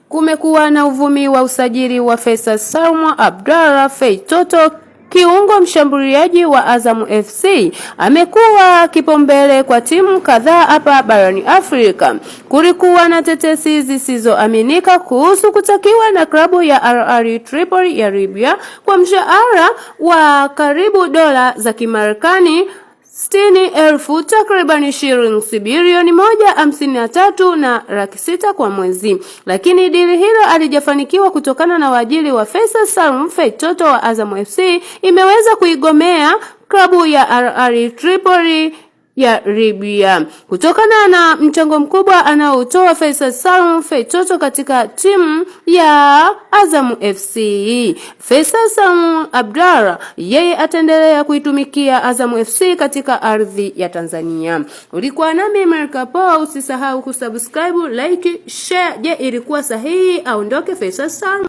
Kumekuwa na uvumi wa usajili wa Faisal Salum Abdalla Feitoto, kiungo mshambuliaji wa Azam FC. Amekuwa kipaumbele kwa timu kadhaa hapa barani Afrika. Kulikuwa na tetesi zisizoaminika kuhusu kutakiwa na klabu ya RR Tripoli ya Libya kwa mshahara wa karibu dola za Kimarekani 60,000, takriban shilingi bilioni 153 na laki sita kwa mwezi. Lakini dili hilo alijafanikiwa kutokana na waajili wa Faisal Salum Feitoto wa Azam FC imeweza kuigomea klabu ya RR Tripoli ya Libya kutokana na mchango mkubwa anaotoa Faisal Salum Feitoto katika timu ya Azam FC. Faisal Salum Abdalla yeye ataendelea kuitumikia Azam FC katika ardhi ya Tanzania. Ulikuwa nami America Paul, usisahau kusubscribe, like, share. Je, ilikuwa sahihi aondoke Faisal Salum?